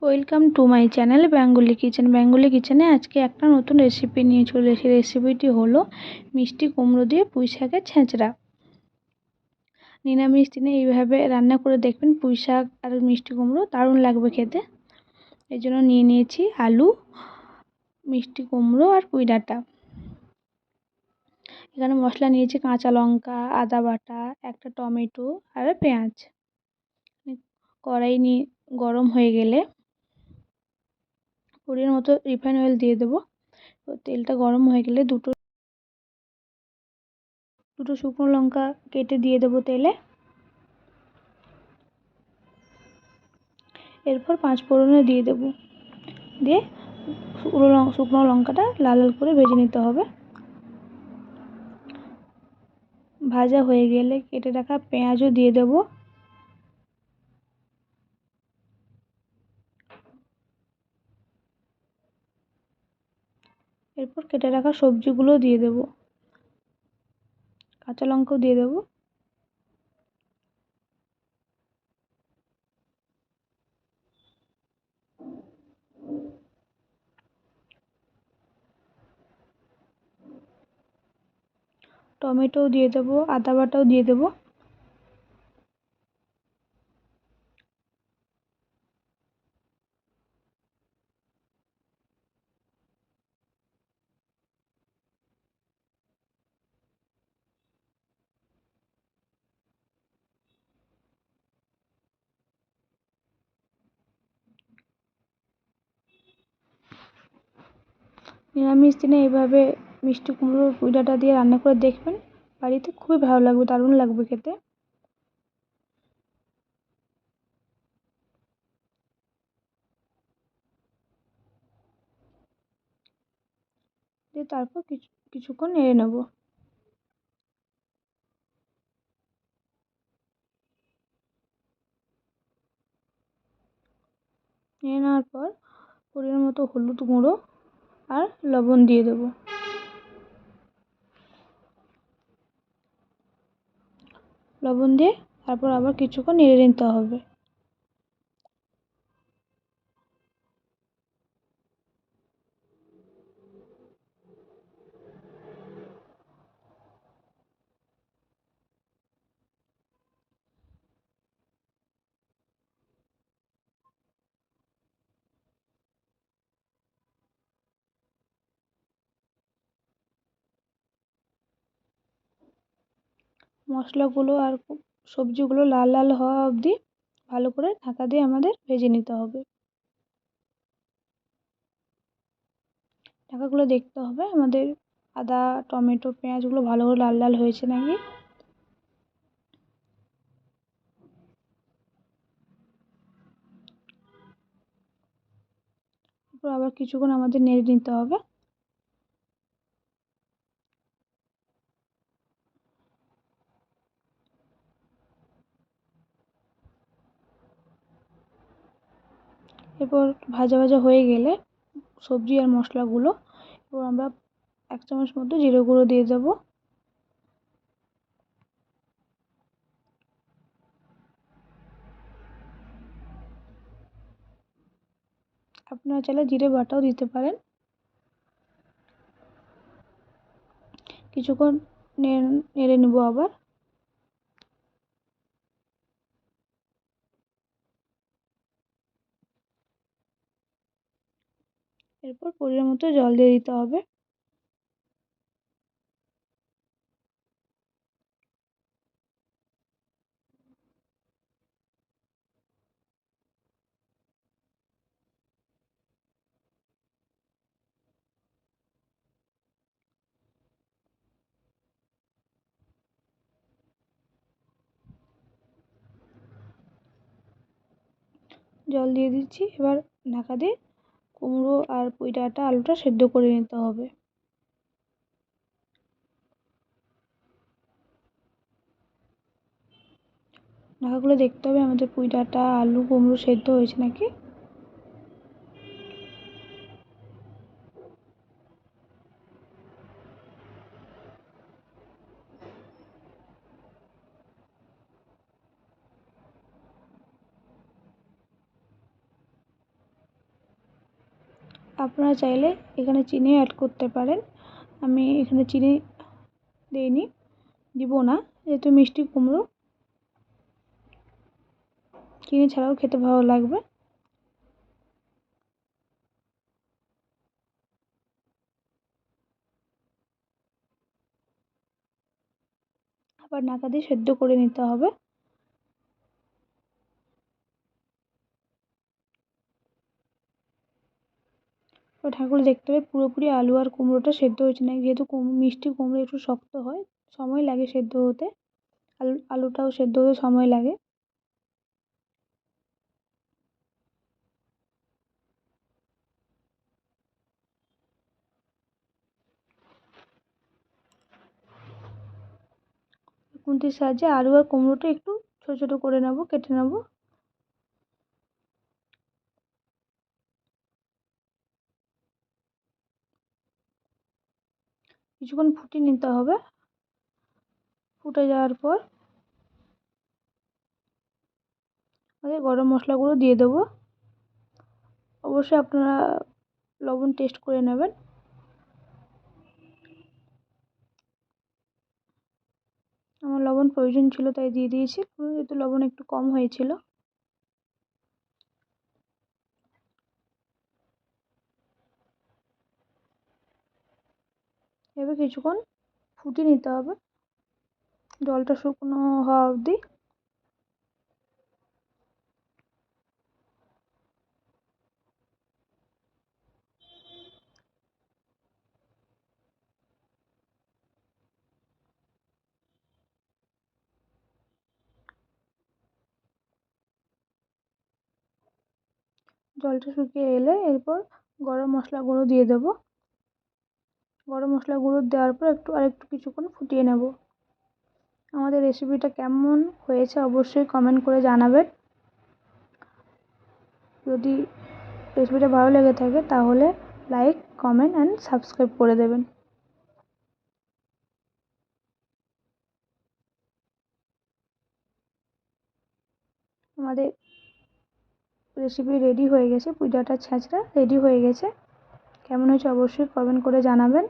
Welcome to my channel Bengali kitchen. Bengali কিচেনে আজকে একটা নতুন রেসিপি নিয়ে চলে এসেছি। রেসিপিটি হলো মিষ্টি কুমড়ো দিয়ে পুঁই শাকের ছেঁচড়া। নিরামিষ দিনে এইভাবে রান্না করে দেখবেন, পুঁই শাক আর মিষ্টি কুমড়ো দারুণ লাগবে খেতে। এই জন্য নিয়ে নিয়েছি আলু, মিষ্টি কুমড়ো আর পুঁই ডাঁটা। এখানে মশলা নিয়েছি কাঁচা লঙ্কা, আদা বাটা, একটা টমেটো আর পেঁয়াজ। কড়াই নিয়ে গরম হয়ে গেলে পরিমাণ মতো রিফাইন অয়েল দিয়ে দেবো। তেলটা গরম হয়ে গেলে দুটো শুকনো লঙ্কা কেটে দিয়ে দেবো তেলে। এরপর পাঁচ ফোড়নে দিয়ে দেবো, দিয়ে শুকনো লঙ্কাটা লাল লাল করে ভেজে নিতে হবে। ভাজা হয়ে গেলে কেটে রাখা পেঁয়াজও দিয়ে দেবো। এরপর কেটে রাখা সবজিগুলো দিয়ে দেবো, কাঁচা লঙ্কাও দিয়ে দেবো। টমেটোও দিয়ে দেবো, আদা বাটাও দিয়ে দেবো। নিরামিষ দিনে এইভাবে মিষ্টি কুমড়োর পুঁই ডাঁটা দিয়ে রান্না করে দেখবেন, বাড়িতে খুবই ভালো লাগবে, দারুণ লাগবে খেতে। দিয়ে তারপর কিছুক্ষণ নেড়ে নেব। নেড়ে নেওয়ার পর পরিমাণ মতো হলুদ গুঁড়ো আর লবণ দিয়ে দেবো। লবণ দিয়ে তারপর আবার কিছুক্ষণ নেড়ে নিতে হবে। মশলাগুলো আর সবজিগুলো লাল লাল হওয়া অবধি ভালো করে ঢাকা দিয়ে আমাদের ভেজে নিতে হবে। ঢাকাগুলো দেখতে হবে আমাদের আদা, টমেটো, পেঁয়াজগুলো ভালো করে লাল লাল হয়েছে নাকি। এরপর আবার কিছুক্ষণ আমাদের নেড়ে নিতে হবে। এরপর ভাজা ভাজা হয়ে গেলে সবজি আর মশলাগুলো, এরপর আমরা 1 চামচ মতো জিরে গুঁড়ো দিয়ে দেবো। আপনারা চাইলে জিরে বাটাও দিতে পারেন। কিছুক্ষণ নেড়ে নেবো আবার। এরপর পরিমাণ মতো জল দিয়ে দিতে হবে। জল দিয়ে দিচ্ছি। এবার ঢাকা দিয়ে কুমড়ো আর পুঁই ডাঁটা, আলুটা সেদ্ধ করে নিতে হবে। ঢাকাগুলো দেখতে হবে আমাদের পুঁই ডাঁটা, আলু, কুমড়ো সেদ্ধ হয়েছে নাকি। আপনারা চাইলে এখানে চিনি অ্যাড করতে পারেন, আমি এখানে চিনি দিইনি, দিব না, যেহেতু মিষ্টি কুমড়ো চিনি ছাড়াও খেতে ভালো লাগবে। আবার নাকা দিয়ে সেদ্ধ করে নিতে হবে। তো ঠাকুর দেখতে হবে পুরোপুরি আলু আর কুমড়োটা সেদ্ধ হয়েছে না, যেহেতু মিষ্টি কুমড়ো একটু শক্ত হয়, সময় লাগে সেদ্ধ হতে, আলুটাও সেদ্ধ হতে সময় লাগে। খুন্তির সাহায্যে আলু আর কুমড়োটা একটু ছোটো ছোটো করে নেব, কেটে নেব। কিছুক্ষণ ফুটিয়ে নিতে হবে। ফুটে যাওয়ার পর গরম মশলা গুঁড়ো দিয়ে দেবো। অবশ্যই আপনারা লবণ টেস্ট করে নেবেন। আমার লবণ প্রয়োজন ছিল তাই দিয়ে দিয়েছি, যেহেতু লবণ একটু কম হয়েছিল। এবার কিছুক্ষণ ফুটিয়ে নিতে হবে, জলটা শুকনো হওয়া অবধি। জলটা শুকিয়ে এলে এরপর গরম মশলা গুঁড়ো দিয়ে দেবো। গরম মশলা গুঁড়ো দেওয়ার পর আরেকটু কিছুক্ষণ ফুটিয়ে নেব। আমাদের রেসিপিটা কেমন হয়েছে অবশ্যই কমেন্ট করে জানাবেন। যদি রেসিপিটা ভালো লেগে থাকে তাহলে লাইক, কমেন্ট অ্যান্ড সাবস্ক্রাইব করে দেবেন। আমাদের রেসিপি রেডি হয়ে গেছে, পুজোটা ছাঁচড়া রেডি হয়ে গেছে। কেমন হয়েছে অবশ্যই কমেন্ট করে জানাবেন।